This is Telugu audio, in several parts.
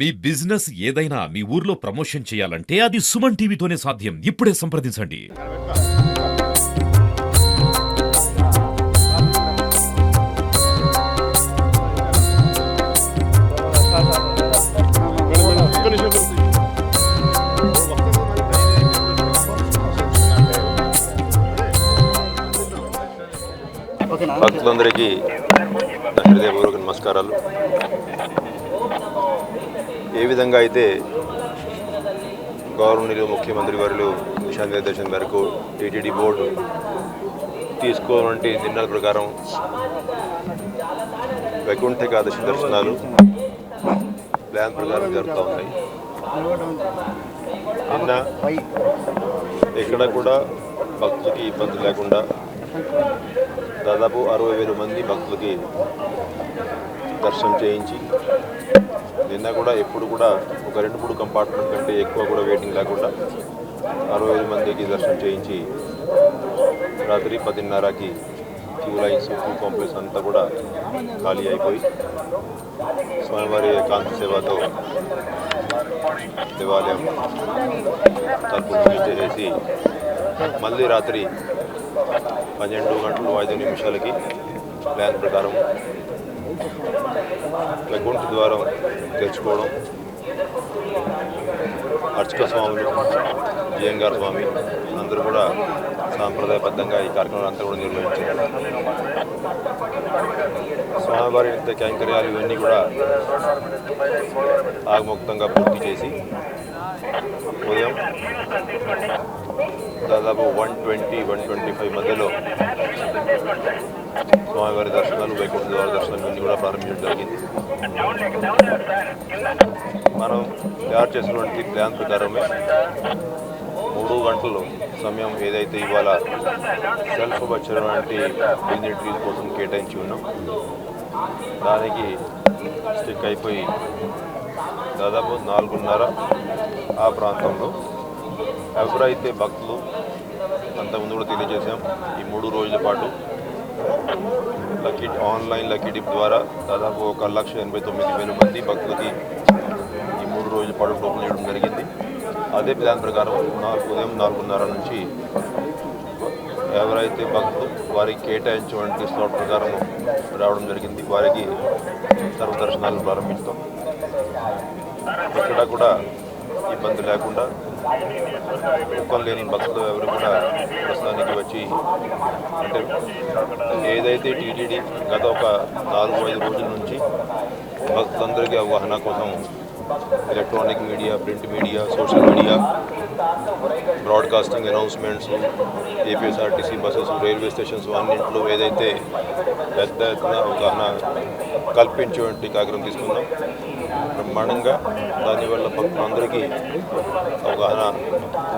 మీ బిజినెస్ ఏదైనా మీ ఊర్లో ప్రమోషన్ చేయాలంటే అది సుమన్ టీవీతోనే సాధ్యం. ఇప్పుడే సంప్రదించండి. భక్తులందరికీ నా హృదయపూర్వక నమస్కారాలు. ఏ విధంగా అయితే గవర్నర్ ముఖ్యమంత్రి వారు దిశానిర్దేశం మేరకు టీటీడీ బోర్డు తీసుకోవాలంటే నిర్ణయాల ప్రకారం వైకుంఠ ఏకాదశి దర్శనాలు ప్లాన్ ప్రకారం జరుగుతూ ఉన్నాయి. నిన్న ఎక్కడ కూడా భక్తులకి ఇబ్బంది లేకుండా దాదాపు 60,000 మంది భక్తులకి దర్శనం చేయించి, నిన్న కూడా ఎప్పుడు కూడా ఒక 2-3 కంపార్ట్మెంట్ కంటే ఎక్కువ కూడా వెయిటింగ్ లేకుండా 60,000 మందికి దర్శనం చేయించి రాత్రి 10:30కి క్యూ లైన్స్ క్యూ కాంప్లెక్స్ అంతా కూడా ఖాళీ అయిపోయి స్వామివారి కాంతి సేవతో దేవాలయం తలుపులు చేసి మళ్ళీ రాత్రి 12:05 ప్లాన్ ప్రకారం వైకుంఠ ద్వారం తెరుచుకోవడం, అర్చక స్వాములు, జియంగార్ స్వామి అందరూ కూడా సాంప్రదాయబద్ధంగా ఈ కార్యక్రమాలు అంతా కూడా నిర్వహించారు. స్వామివారి నిత్య కైంకర్యాలు ఇవన్నీ కూడా ఆగమోక్తంగా పూర్తి చేసి ఉదయం దాదాపు 120-125 మధ్యలో స్వామివారి దర్శనాలు, వైకుంఠ ద్వార దర్శనాలు ఇవన్నీ కూడా ప్రారంభించడం జరిగింది. మనం తయారు చేసినటువంటి ప్లాన్ ప్రకారమే 3 గంటలు సమయం ఏదైతే ఇవాళ సెల్ఫ్ వచ్చినటువంటి డిగ్నిటరీస్ కోసం కేటాయించి ఉన్నాం, దానికి స్టిక్ అయిపోయి దాదాపు 4:30 ఆ ప్రాంతంలో ఎవరైతే భక్తులు అంతకుముందు కూడా తెలియజేశాం, ఈ 3 రోజుల పాటు ఆన్లైన్ లక్కీ డిప్ ద్వారా దాదాపు 1,89,000 మంది భక్తులకి ఈ 3 రోజుల పాటు టోకెన్ ఇవ్వడం జరిగింది. అదే ప్లాన్ ప్రకారం ఉదయం 4:30 నుంచి ఎవరైతే భక్తులు వారికి కేటాయించినటువంటి స్లాట్ ప్రకారం రావడం జరిగింది, వారికి సర్వదర్శనాలు ప్రారంభిస్తాం. ఇక్కడ కూడా ఇబ్బంది లేకుండా టోకన్ లేని భక్తులు ఎవరు కూడా ప్రస్తుతానికి వచ్చి, అంటే ఏదైతే టీటీడీ గత ఒక 4-5 రోజుల నుంచి భక్తులందరికీ అవగాహన కోసం electronic media, print media, social media, broadcasting announcements, APSRTC buses, railway stations అన్నింటిలో ఏదైతే పెద్ద ఎత్తున అవగాహన కల్పించేటువంటి కార్యక్రమం తీసుకున్నాం. బ్రహ్మాండంగా దానివల్ల భక్తులందరికీ అవగాహన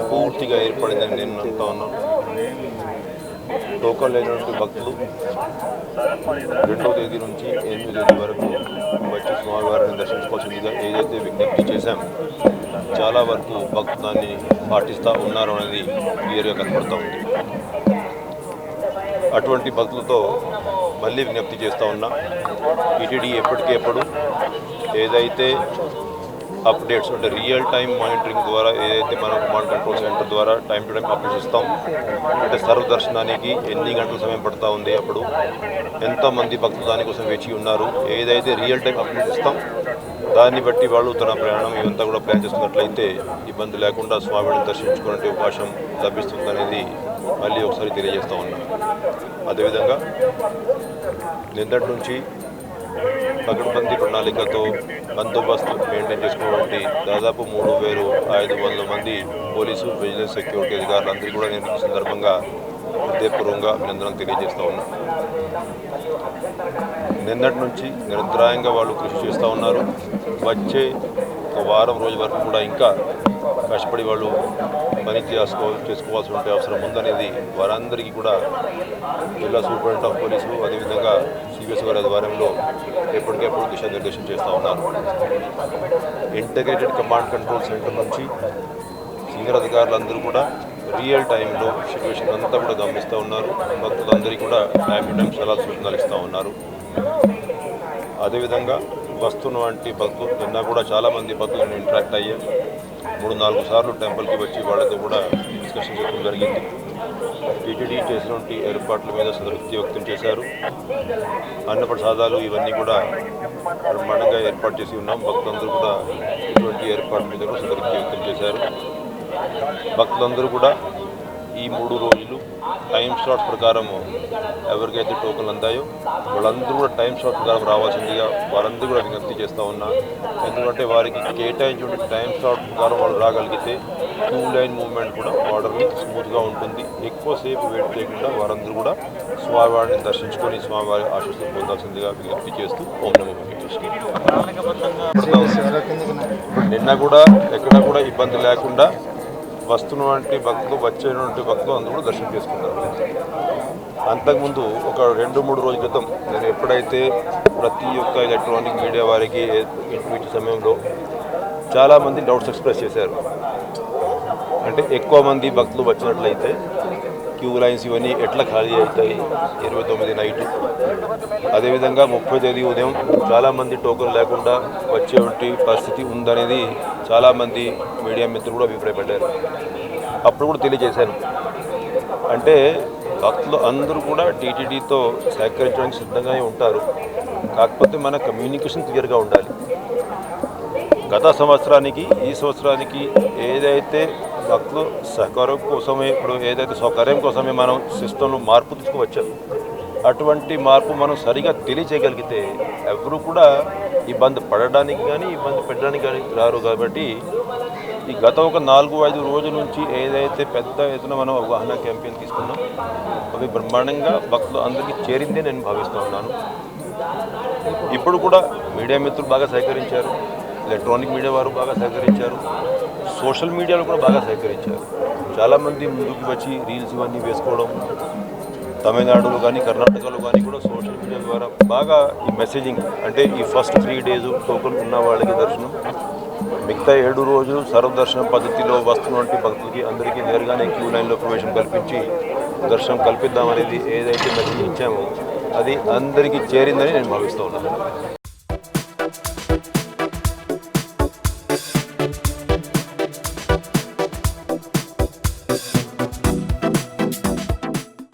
పూర్తిగా ఏర్పడిందని నేను అంటూ ఉన్నాను. టోకన్ లేనటువంటి భక్తులు 2వ తేదీ నుంచి 8వ తేదీ వరకు వచ్చి స్వామివారిని దర్శించుకోవాల్సిందిగా ఏదైతే విజ్ఞప్తి చేశాం, చాలా వరకు భక్తులు దాన్ని పాటిస్తూ ఉన్నారు అనేది క్లియర్గా కనపడుతూ ఉంది. అటువంటి భక్తులతో మళ్ళీ విజ్ఞప్తి చేస్తూ ఉన్నా, టీటీడీ ఎప్పటికెప్పుడు ఏదైతే అప్డేట్స్ అంటే రియల్ టైం మానిటరింగ్ ద్వారా ఏదైతే మనం కమాండ్ కంట్రోల్ సెంటర్ ద్వారా టైం టు టైం అప్డేట్స్ ఇస్తాం, అంటే సర్వదర్శనానికి ఎన్ని గంటల సమయం పడుతూ ఉంది, అప్పుడు ఎంతమంది భక్తులు దానికోసం వేచి ఉన్నారు, ఏదైతే రియల్ టైం అప్డేట్స్ ఇస్తాం దాన్ని బట్టి వాళ్ళు తన ప్రయాణం ఇవంతా కూడా ప్లాన్ చేసుకున్నట్లయితే ఇబ్బంది లేకుండా స్వామిని దర్శించుకునే అవకాశం లభిస్తుందనేది మళ్ళీ ఒకసారి తెలియజేస్తూ ఉన్నాం. అదేవిధంగా నిన్నటి నుంచి పకడ్బందీ ప్రణాళికతో బందోబస్తు మెయింటైన్ చేసుకోవడానికి దాదాపు 3,500 మంది పోలీసు, విజిలెన్స్, సెక్యూరిటీ అధికారులందరికీ కూడా నేను ఈ సందర్భంగా హృదయపూర్వకంగా అభినందనలు తెలియజేస్తూ ఉన్నాను. నిన్నటి నుంచి నిరంతరాయంగా వాళ్ళు కృషి చేస్తూ ఉన్నారు. వచ్చే ఒక వారం రోజుల వరకు కూడా ఇంకా కష్టపడి వాళ్ళు పని చేసుకోవాల్సి ఉంటే అవసరం ఉందనేది వారందరికీ కూడా జిల్లా సూపరింటెండెంట్ ఆఫ్ పోలీసు, అదేవిధంగా సిబిఎస్ గారి ఆధ్వర్యంలో ఎప్పటికెప్పుడు దిశానిర్దేశం చేస్తూ ఉన్నారు. ఇంటిగ్రేటెడ్ కమాండ్ కంట్రోల్ సెంటర్ నుంచి సీనియర్ అధికారులందరూ కూడా రియల్ టైంలో సిచ్యువేషన్ అంతా కూడా గమనిస్తూ ఉన్నారు. భక్తులందరికీ కూడా టైం టు టైం సలహాలు సూచనలు ఇస్తూ ఉన్నారు. అదేవిధంగా వస్తున్నటువంటి భక్తులు నిన్న కూడా చాలామంది భక్తులను ఇంటరాక్ట్ అయ్యాం. 3-4 సార్లు టెంపుల్కి వచ్చి వాళ్ళతో కూడా డిస్కషన్ చేయడం జరిగింది. టీటీడీ చేసినటువంటి ఏర్పాట్ల మీద సంతృప్తి వ్యక్తం చేశారు. అన్నప్రసాదాలు ఇవన్నీ కూడా బ్రహ్మాండంగా ఏర్పాటు చేసి ఉన్నాం. భక్తులందరూ కూడా ఇటువంటి ఏర్పాట్ల మీద కూడా సంతృప్తి వ్యక్తం చేశారు. భక్తులందరూ కూడా ఈ 3 రోజులు టైం స్లాట్ ప్రకారం ఎవరికైతే టోకన్లు అందాయో వాళ్ళందరూ కూడా టైం స్లాట్ ప్రకారం రావాల్సిందిగా వారందరూ కూడా విజ్ఞప్తి చేస్తూ ఉన్నా. ఎందుకంటే వారికి కేటాయించిన టైం స్లాట్ ప్రకారం వాళ్ళు రాగలిగితే క్యూ లైన్ మూవ్మెంట్ కూడా ఆర్డర్ని స్మూత్గా ఉంటుంది. ఎక్కువసేపు వెయిట్ చేయకుండా వారందరూ కూడా స్వామివారిని దర్శించుకొని స్వామివారి ఆశీస్సులు పొందాల్సిందిగా విజ్ఞప్తి చేస్తూ ఓం నమో ఇప్పుడు నిన్న కూడా ఎక్కడ కూడా ఇబ్బంది లేకుండా వస్తున్నటువంటి భక్తులు వచ్చేటువంటి భక్తులు అందరూ కూడా దర్శనం చేసుకున్నారు. అంతకుముందు ఒక 2-3 రోజుల క్రితం నేను ఎప్పుడైతే ప్రతి ఒక్క ఎలక్ట్రానిక్ మీడియా వారికి ఇంటర్వ్యూ సమయంలో చాలామంది డౌట్స్ ఎక్స్ప్రెస్ చేశారు. అంటే ఎక్కువ మంది భక్తులు వచ్చినట్లయితే క్యూ లైన్స్ ఇవన్నీ ఎట్లా ఖాళీ అవుతాయి 29 నైట్, అదేవిధంగా 30 తేదీ ఉదయం చాలామంది టోకెన్ లేకుండా వచ్చేటువంటి పరిస్థితి ఉందనేది చాలామంది మీడియా మిత్రులు కూడా అభిప్రాయపడ్డారు. అప్పుడు కూడా తెలియజేశాను. అంటే భక్తులు అందరూ కూడా టీటీడీతో సహకరించడానికి సిద్ధంగానే ఉంటారు. కాకపోతే మన కమ్యూనికేషన్ క్లియర్గా ఉండాలి. గత సంవత్సరానికి ఈ సంవత్సరానికి ఏదైతే భక్తులు సహకారం కోసమే ఇప్పుడు ఏదైతే సౌకర్యం కోసమే మనం సిస్టంలో మార్పు తీసుకువచ్చాము, అటువంటి మార్పు మనం సరిగా తెలియచేయగలిగితే ఎవరు కూడా ఇబ్బంది పడడానికి కానీ ఇబ్బంది పెట్టడానికి కానీ రారు. కాబట్టి ఈ గత ఒక 4-5 రోజుల నుంచి ఏదైతే పెద్ద ఎత్తున మనం అవగాహన క్యాంపెయిన్ తీసుకున్నాం అవి బ్రహ్మాండంగా భక్తులు అందరికీ చేరిందే నేను భావిస్తూ ఉన్నాను. ఇప్పుడు కూడా మీడియా మిత్రులు బాగా సహకరించారు, ఎలక్ట్రానిక్ మీడియా వారు బాగా సహకరించారు, సోషల్ మీడియాలో కూడా బాగా సహకరించారు. చాలామంది ముందుకు వచ్చి రీల్స్ ఇవన్నీ వేసుకోవడం, తమిళనాడులో కానీ కర్ణాటకలో కానీ కూడా సోషల్ మీడియా ద్వారా బాగా ఈ మెసేజింగ్ అంటే ఈ ఫస్ట్ 3 డేస్ టోకెన్ ఉన్న వాళ్ళకి దర్శనం, మిగతా 7 రోజులు సర్వదర్శనం పద్ధతిలో వస్తున్నటువంటి భక్తులకి అందరికీ నేరుగానే క్యూ లైన్లో ప్రవేశం కల్పించి దర్శనం కల్పిద్దామనేది ఏదైతే మెసేజ్ ఇచ్చామో అది అందరికీ చేరిందని నేను భావిస్తూ ఉన్నాను.